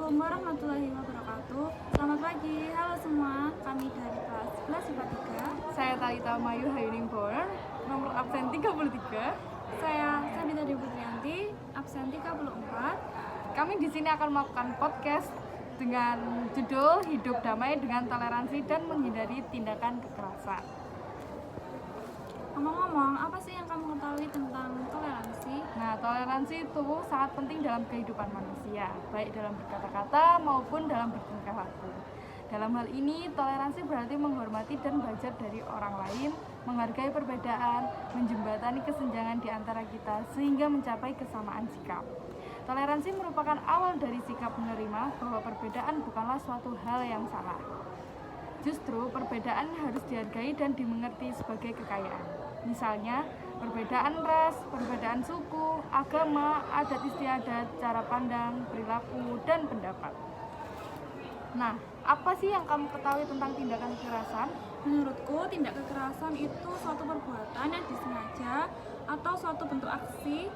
Assalamualaikum warahmatullahi wabarakatuh. Selamat pagi, halo semua. Kami dari kelas 11 IPA 3. Saya Talita Mayu Hayuning Power, nomor absen 33. Saya Sabita Dewi Putrianti, absen 34. Kami di sini akan melakukan podcast dengan judul Hidup Damai dengan Toleransi dan Menghindari Tindakan Kekerasan. Ngomong-ngomong, apa sih yang kamu ketahui tentang toleransi? Nah, toleransi itu sangat penting dalam kehidupan manusia, baik dalam berkata-kata maupun dalam bertingkah laku. Dalam hal ini, toleransi berarti menghormati dan belajar dari orang lain, menghargai perbedaan, menjembatani kesenjangan di antara kita sehingga mencapai kesamaan sikap. Toleransi merupakan awal dari sikap menerima bahwa perbedaan bukanlah suatu hal yang salah. Justru perbedaan harus dihargai dan dimengerti sebagai kekayaan. Misalnya, perbedaan ras, perbedaan suku, agama, adat istiadat, cara pandang, perilaku, dan pendapat. Nah, apa sih yang kamu ketahui tentang tindakan kekerasan? Menurutku, tindak kekerasan itu suatu perbuatan yang disengaja atau suatu bentuk aksi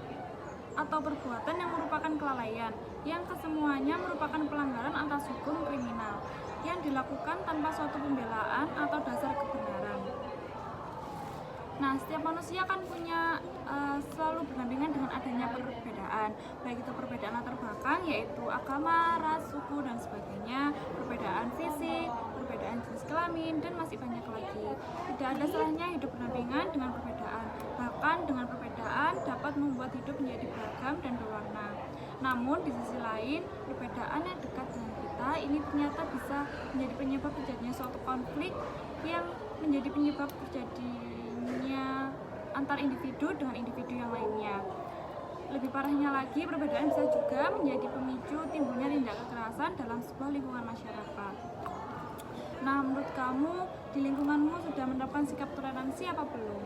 atau perbuatan yang merupakan kelalaian yang kesemuanya merupakan pelanggaran atas hukum kriminal yang dilakukan tanpa suatu pembelaan atau dasar kebenaran. Nah, setiap manusia kan punya selalu berdampingan dengan adanya perbedaan, baik itu perbedaan latar belakang yaitu agama, ras, suku, dan sebagainya, perbedaan fisik, perbedaan jenis kelamin, dan masih banyak lagi. Tidak ada salahnya hidup berdampingan dengan perbedaan, bahkan dengan perbedaan dapat membuat hidup menjadi beragam dan berwarna. Namun di sisi lain, perbedaan yang dekat dengan kita ini ternyata bisa menjadi penyebab terjadinya suatu konflik yang menjadi penyebab terjadinya antar individu dengan individu yang lainnya. Lebih parahnya lagi, perbedaan bisa juga menjadi pemicu timbulnya tindak kekerasan dalam sebuah lingkungan masyarakat. Nah, menurut kamu di lingkunganmu sudah menerapkan sikap toleransi apa belum?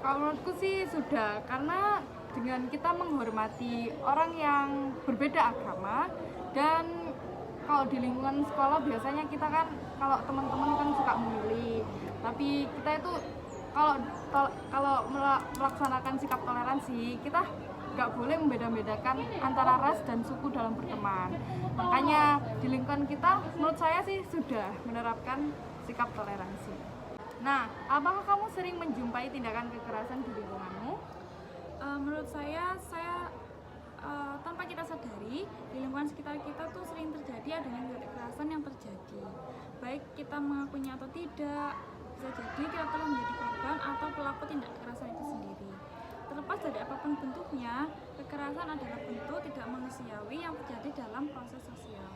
Kalau menurutku sih sudah, karena dengan kita menghormati orang yang berbeda agama, dan kalau di lingkungan sekolah biasanya kita kan kalau teman-teman kan suka memilih, tapi kita itu kalau melaksanakan sikap toleransi, kita nggak boleh membeda-bedakan antara ras dan suku dalam berteman. Makanya di lingkungan kita menurut saya sih sudah menerapkan sikap toleransi. Nah, apakah kamu sering menjumpai tindakan kekerasan di lingkunganmu? Menurut saya tanpa kita sadari di lingkungan sekitar kita tuh sering terjadi adanya kekerasan yang terjadi, baik kita mengakuinya atau tidak. Bisa jadi kita telah menjadi korban atau pelaku tindak kekerasan itu sendiri. Terlepas dari apapun bentuknya, kekerasan adalah bentuk tidak manusiawi yang terjadi dalam proses sosial.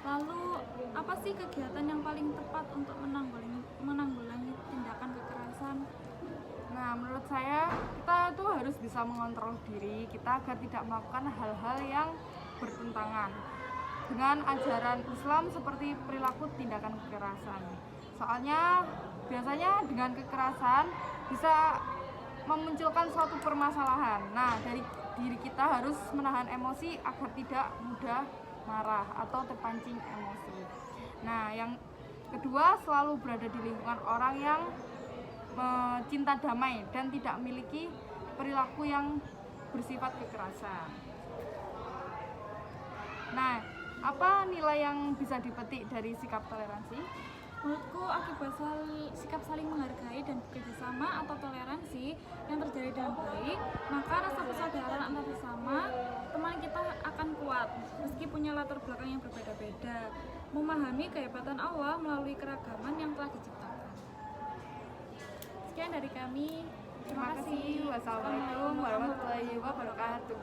Lalu, apa sih kegiatan yang paling tepat untuk menanggulangi tindakan kekerasan? Nah, menurut saya kita tuh harus bisa mengontrol diri kita agar tidak melakukan hal-hal yang bertentangan dengan ajaran Islam seperti perilaku tindakan kekerasan. Soalnya biasanya dengan kekerasan bisa memunculkan suatu permasalahan. Nah, dari diri kita harus menahan emosi agar tidak mudah marah atau terpancing emosi. Nah, yang kedua, selalu berada di lingkungan orang yang cinta damai dan tidak memiliki perilaku yang bersifat kekerasan. Nah, apa nilai yang bisa dipetik dari sikap toleransi? Menurutku, akibat sikap saling menghargai dan bekerjasama atau toleransi yang terjadi dengan baik, maka rasa persaudaraan antar sesama teman kita akan kuat meski punya latar belakang yang berbeda-beda, memahami kehebatan Allah melalui keragaman yang telah diciptakan. Sekian dari kami. Terima kasih. Wassalamualaikum warahmatullahi wabarakatuh.